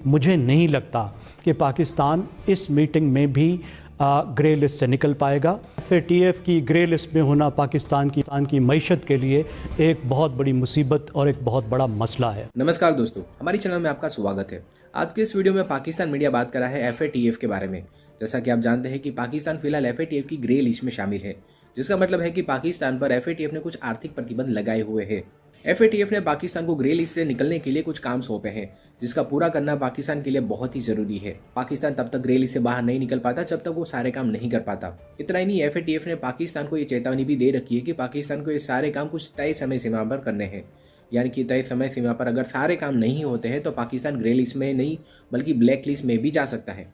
मुझे नहीं लगता कि पाकिस्तान इस मीटिंग में भी ग्रे लिस्ट से निकल पाएगा। FATF की ग्रे लिस्ट में होना पाकिस्तान की मईशत के लिए एक बहुत बड़ी मुसीबत और एक बहुत बड़ा मसला है। नमस्कार दोस्तों, हमारी चैनल में आपका स्वागत है। आज के इस वीडियो में पाकिस्तान मीडिया बात कर रहा है FATF के बारे में। जैसा कि आप जानते हैं कि पाकिस्तान फिलहाल FATF की ग्रे लिस्ट में शामिल है, जिसका मतलब है कि पाकिस्तान पर FATF ने कुछ आर्थिक प्रतिबंध लगाए हुए हैं। FATF ने पाकिस्तान को ग्रे लिस्ट से निकलने के लिए कुछ काम सौंपे हैं, जिसका पूरा करना पाकिस्तान के लिए बहुत ही जरूरी है। पाकिस्तान तब तक ग्रे लिस्ट से बाहर नहीं निकल पाता जब तक वो सारे काम नहीं कर पाता। इतना ही नहीं, FATF ने पाकिस्तान को ये चेतावनी भी दे रखी है कि पाकिस्तान को ये सारे काम कुछ तय समय सीमा पर करने हैं। यानी कि तय समय सीमा पर अगर सारे काम नहीं होते हैं तो पाकिस्तान ग्रे लिस्ट में नहीं बल्कि ब्लैक लिस्ट में भी जा सकता है।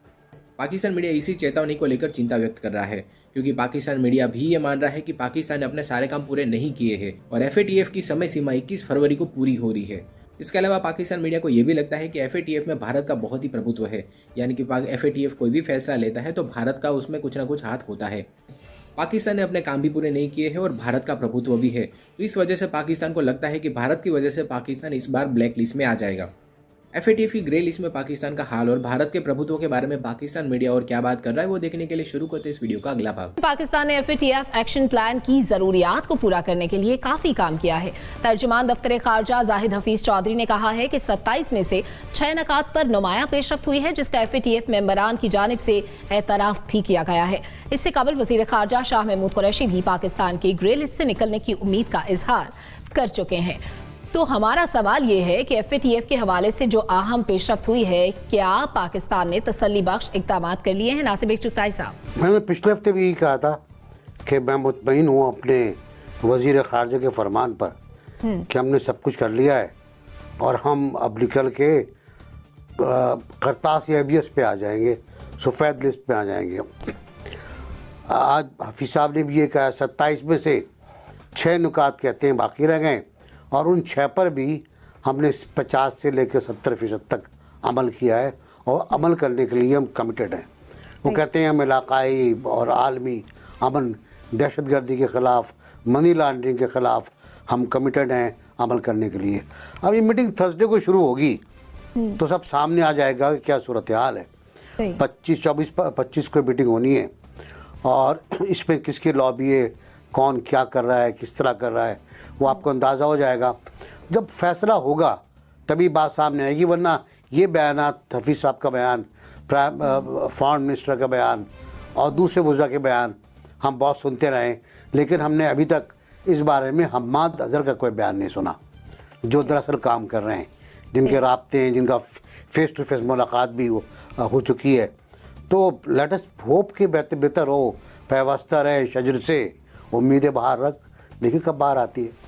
पाकिस्तान मीडिया इसी चेतावनी को लेकर चिंता व्यक्त कर रहा है, क्योंकि पाकिस्तान मीडिया भी ये मान रहा है कि पाकिस्तान ने अपने सारे काम पूरे नहीं किए हैं और FATF की समय सीमा 21 फरवरी को पूरी हो रही है। इसके अलावा पाकिस्तान मीडिया को यह भी लगता है कि FATF में भारत का बहुत ही प्रभुत्व है, यानी कि FATF कोई भी फैसला लेता है तो भारत का उसमें कुछ ना कुछ हाथ होता है। पाकिस्तान ने अपने काम भी पूरे नहीं किए हैं और भारत का प्रभुत्व भी है, तो इस वजह से पाकिस्तान को लगता है कि भारत की वजह से पाकिस्तान इस बार ब्लैक लिस्ट में आ जाएगा। FATF की ग्रे लिस्ट में पाकिस्तान का हाल और भारत के प्रभुत्व के बारे में पाकिस्तान मीडिया और क्या बात कर रहा है वो देखने के लिए शुरू करते इस वीडियो का अगला भाग। पाकिस्तान ने FATF एक्शन प्लान की जरूरियात को पूरा करने के लिए काफी काम किया है। तर्जुमान दफ्तर खारजा जाहिद हफीज चौधरी ने कहा है कि 27 में से 6 नकात पर नुमाया पेशरफ्त हुई है, जिसका FATF मेंबरान की जानिब से एतराफ भी किया गया है। इससे कबल वजीर खारजा शाह महमूद कुरैशी भी पाकिस्तान की ग्रे लिस्ट से निकलने की उम्मीद का इजहार कर चुके हैं। तो हमारा सवाल ये है कि FATF के हवाले से जो अहम पेशरफ्त हुई है, क्या पाकिस्तान ने तसल्ली बख्श इक़दाम कर लिए हैं? नासिर चुगताई साहब, मैंने पिछले हफ्ते भी यही कहा था कि मैं मुतमईन हूँ अपने वज़ीर ख़ारजा के फरमान पर कि हमने सब कुछ कर लिया है और हम अब निकल के करतास या ABS पे आ जाएंगे, सफ़ेद लिस्ट पे आ जाएंगे। आज हफीज़ साहब ने भी ये कहा 27 में से 6 नुकात कहते हैं बाकी रह गए और उन 6 पर भी हमने 50 से लेकर 70% तक अमल किया है और अमल करने के लिए हम कमिटेड हैं। वो कहते हैं हम इलाकाई और आलमी अमन, दहशतगर्दी के ख़िलाफ़, मनी लॉन्ड्रिंग के ख़िलाफ़ हम कमिटेड हैं अमल करने के लिए। अब ये मीटिंग थर्सडे को शुरू होगी तो सब सामने आ जाएगा कि क्या सूरत हाल है। 25 को मीटिंग होनी है और इसमें किसकी लॉबी है, कौन क्या कर रहा है, किस तरह कर रहा है, वो आपको अंदाज़ा हो जाएगा। जब फैसला होगा तभी बात सामने आएगी, वरना ये बयानात, हफीज़ साहब का बयान, फॉरेन मिनिस्टर का बयान और दूसरे वज़रा के बयान हम बहुत सुनते रहे, लेकिन हमने अभी तक इस बारे में हम्माद अज़हर का कोई बयान नहीं सुना, जो दरअसल काम कर रहे हैं, जिनके राब्ते हैं, जिनका फ़ेस टू फेस मुलाकात भी हो चुकी है। तो लेट अस होप कि बेहतर हो, पैवस्ता रहे शजर से, उम्मीदें बाहर रख, देखिए कब बाहर आती है।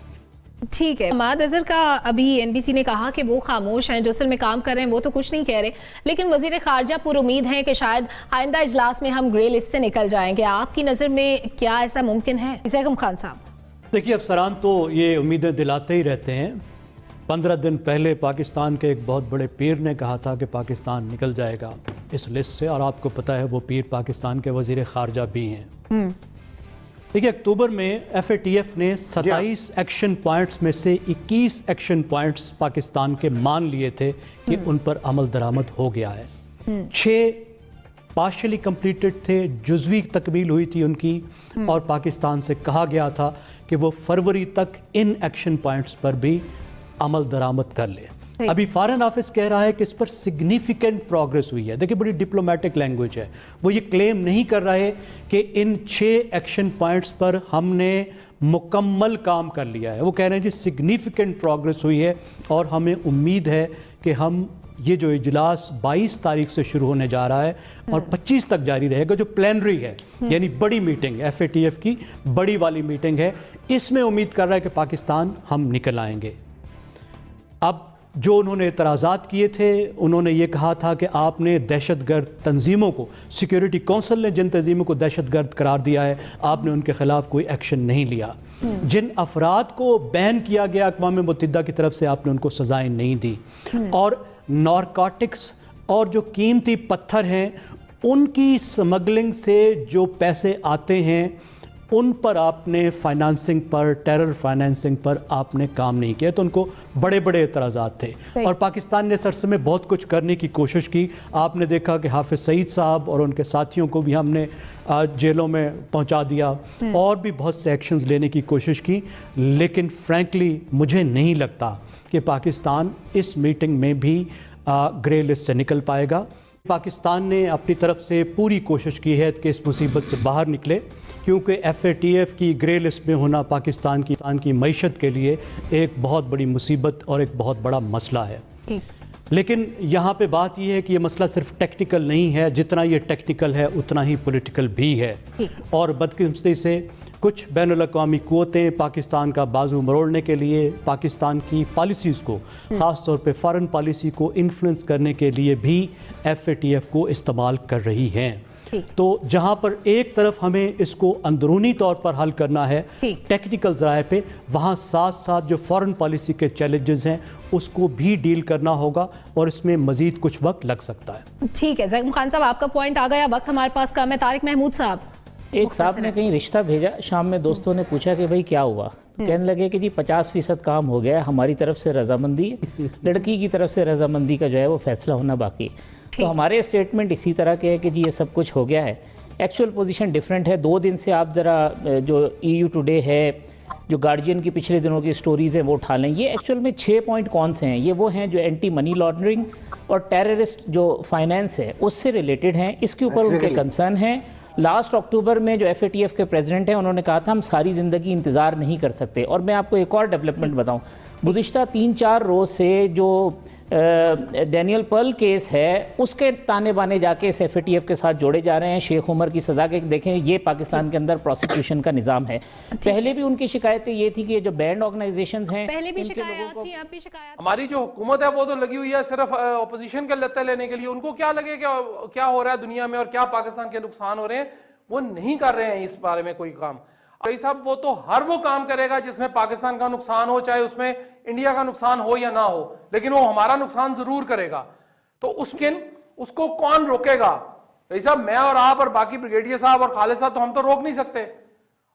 ठीक है। हम्माद अज़हर का अभी NBC ने कहा कि वो खामोश हैं, जो असल में काम कर रहे हैं वो तो कुछ नहीं कह रहे, लेकिन वजीर खारजा पुर उम्मीद है कि शायद आइंदा इजलास में हम ग्रे लिस्ट से निकल जाएंगे। आपकी नज़र में क्या ऐसा मुमकिन है? ज़ैगम खान साहब, देखिए, अफसरान तो ये उम्मीदें दिलाते ही रहते हैं। 15 दिन पहले पाकिस्तान के एक बहुत बड़े पीर ने कहा था कि पाकिस्तान निकल जाएगा इस लिस्ट से, और आपको पता है वो पीर पाकिस्तान के वजीर खारजा भी हैं। देखिए, अक्टूबर में FATF ने 27 एक्शन पॉइंट्स में से 21 एक्शन पॉइंट्स पाकिस्तान के मान लिए थे कि उन पर अमल दरामद हो गया है। 6 पार्शली कंप्लीटेड थे, जुज़वी तकमील हुई थी उनकी, और पाकिस्तान से कहा गया था कि वो फरवरी तक इन एक्शन पॉइंट्स पर भी अमल दरामद कर ले। अभी फॉरेन ऑफिस कह रहा है कि इस पर सिग्निफिकेंट प्रोग्रेस हुई है। देखिए, बड़ी डिप्लोमेटिक लैंग्वेज है। वो ये क्लेम नहीं कर रहे कि इन 6 एक्शन पॉइंट्स पर हमने मुकम्मल काम कर लिया है। वो कह रहे हैं जी सिग्निफिकेंट प्रोग्रेस हुई है और हमें उम्मीद है कि हम ये जो इजलास 22 तारीख से शुरू होने जा रहा है और 25 तक जारी रहेगा, जो प्लेनरी है यानी बड़ी मीटिंग FATF की बड़ी वाली मीटिंग है, इसमें उम्मीद कर रहा है कि पाकिस्तान हम निकल आएंगे। अब जो उन्होंने एतराज़ात किए थे, उन्होंने ये कहा था कि आपने दहशतगर्द तंजीमों को, सिक्योरिटी कौंसिल ने जिन तंजीमों को दहशतगर्द करार दिया है, आपने उनके ख़िलाफ़ कोई एक्शन नहीं लिया। जिन अफराद को बैन किया गया अक़वाम मुत्तहिदा की तरफ से, आपने उनको सज़ाएँ नहीं दी। और नारकोटिक्स और जो कीमती पत्थर हैं उनकी स्मगलिंग से जो पैसे आते हैं उन पर आपने फाइनेंसिंग पर, टेरर फाइनेंसिंग पर आपने काम नहीं किया, तो उनको बड़े बड़े एतराज़ात थे। और पाकिस्तान ने सरसे में बहुत कुछ करने की कोशिश की। आपने देखा कि हाफिज़ सईद साहब और उनके साथियों को भी हमने जेलों में पहुंचा दिया, और भी बहुत से एक्शंस लेने की कोशिश की, लेकिन फ्रैंकली मुझे नहीं लगता कि पाकिस्तान इस मीटिंग में भी ग्रे लिस्ट से निकल पाएगा। पाकिस्तान ने अपनी तरफ से पूरी कोशिश की है कि इस मुसीबत से बाहर निकले, क्योंकि FATF की ग्रे लिस्ट में होना पाकिस्तान की मईशत के लिए एक बहुत बड़ी मुसीबत और एक बहुत बड़ा मसला है। लेकिन यहाँ पे बात यह है कि ये मसला सिर्फ टेक्निकल नहीं है, जितना ये टेक्निकल है उतना ही पॉलिटिकल भी है। और बदकिस्मती से कुछ बैनुल-अक़वामी क़ुव्वतें पाकिस्तान का बाजू मरोड़ने के लिए, पाकिस्तान की पॉलिसीज़ को, ख़ास तौर पे फ़ॉरेन पॉलिसी को इन्फ्लुएंस करने के लिए भी FATF को इस्तेमाल कर रही हैं। तो जहाँ पर एक तरफ हमें इसको अंदरूनी तौर पर हल करना है टेक्निकल ज़राए पे, वहाँ साथ साथ जो फ़ॉरेन पॉलिसी के चैलेंजेस हैं उसको भी डील करना होगा, और इसमें मज़ीद कुछ वक्त लग सकता है। ठीक है ज़ैगम खान साहब, आपका पॉइंट आ गया, वक्त हमारे पास कम है। तारिक महमूद साहब, एक साहब ने कहीं रिश्ता भेजा, शाम में दोस्तों ने पूछा कि भाई क्या हुआ, तो कहने लगे कि जी 50% काम हो गया, हमारी तरफ से रजामंदी, लड़की की तरफ से रजामंदी का जो है वो फैसला होना बाकी। तो हमारे स्टेटमेंट इसी तरह के है कि जी ये सब कुछ हो गया है। एक्चुअल पोजीशन डिफरेंट है। 2 दिन से आप ज़रा जो EU टुडे है, जो गार्जियन की पिछले दिनों की स्टोरीज़ हैं वो उठा लें। ये एक्चुअल में 6 पॉइंट कौन से हैं? ये वो हैं जो एंटी मनी लॉन्ड्रिंग और टेररिस्ट जो फाइनेंस है उससे रिलेटेड हैं। इसके ऊपर उनके कंसर्न हैं। लास्ट अक्टूबर में जो FATF के प्रेसिडेंट हैं उन्होंने कहा था हम सारी ज़िंदगी इंतज़ार नहीं कर सकते। और मैं आपको एक और डेवलपमेंट बताऊं, गुज़िश्ता 3-4 रोज़ से जो डैनियल पर्ल केस है उसके ताने बाने जाके इस FATF के साथ जोड़े जा रहे हैं। शेख उमर की सज़ा के देखें, ये पाकिस्तान के अंदर प्रोसिक्यूशन का निज़ाम है। पहले भी उनकी शिकायतें ये थी कि ये जो बैंड ऑर्गेनाइजेशंस हैं, पहले भी शिकायत थी, अब भी शिकायत। हमारी जो हुकूमत है वो तो लगी हुई है सिर्फ अपोजिशन के लत्ते लेने के लिए। उनको क्या लगे क्या हो रहा है दुनिया में और क्या पाकिस्तान के नुकसान हो रहे हैं, वो नहीं कर रहे हैं इस बारे में कोई काम। भाई साहब, वो तो हर वो काम करेगा जिसमें पाकिस्तान का नुकसान हो, चाहे उसमें इंडिया का नुकसान हो या ना हो, लेकिन वो हमारा नुकसान जरूर करेगा। तो उसको कौन रोकेगा? भाई साहब, मैं और आप और बाकी ब्रिगेडियर साहब और खालिद साहब तो हम तो रोक नहीं सकते,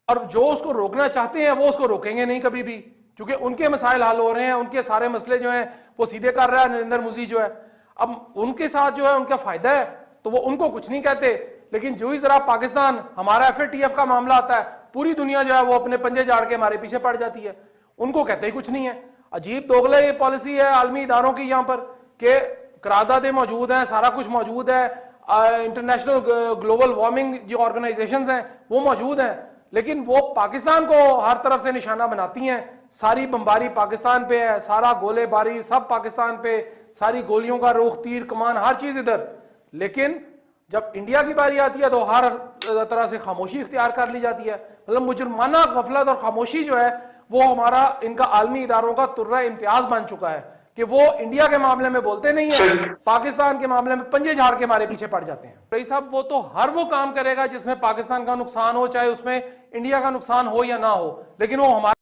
और जो उसको रोकना चाहते हैं वो उसको रोकेंगे नहीं कभी भी, क्योंकि उनके मसाइल हल हो रहे हैं, उनके सारे मसले जो हैं वो सीधे कर रहा है नरेंद्र मोदी जो है। अब उनके साथ जो है उनका फायदा है तो वो उनको कुछ नहीं कहते, लेकिन जो ही जरा पाकिस्तान, हमारा FATF का मामला आता है, पूरी दुनिया जो है वो अपने पंजे झाड़ के हमारे पीछे पड़ जाती है। उनको कहते ही कुछ नहीं है। अजीब दोगले ये पॉलिसी है आलमी इदारों की यहाँ पर कि करारदादें मौजूद हैं, सारा कुछ मौजूद है, इंटरनेशनल ग्लोबल वार्मिंग जो ऑर्गेनाइजेशंस हैं वो मौजूद हैं, लेकिन वो पाकिस्तान को हर तरफ से निशाना बनाती हैं। सारी बमबारी पाकिस्तान पे है, सारा गोलेबारी सब पाकिस्तान पे, सारी गोलियों का रुख, तीर कमान, हर चीज इधर। लेकिन जब इंडिया की बारी आती है तो हर तरह से खामोशी इख्तियार कर ली जाती है। मतलब मुजरमाना गफलत और खामोशी जो है वो हमारा, इनका आलमी इदारों का तुर्रा इम्तियाज बन चुका है कि वो इंडिया के मामले में बोलते नहीं है, पाकिस्तान के मामले में पंजे झाड़ के हमारे पीछे पड़ जाते हैं। भाई साहब, वो तो हर वो काम करेगा जिसमें पाकिस्तान का नुकसान हो, चाहे उसमें इंडिया का नुकसान हो या ना हो, लेकिन वो हमारा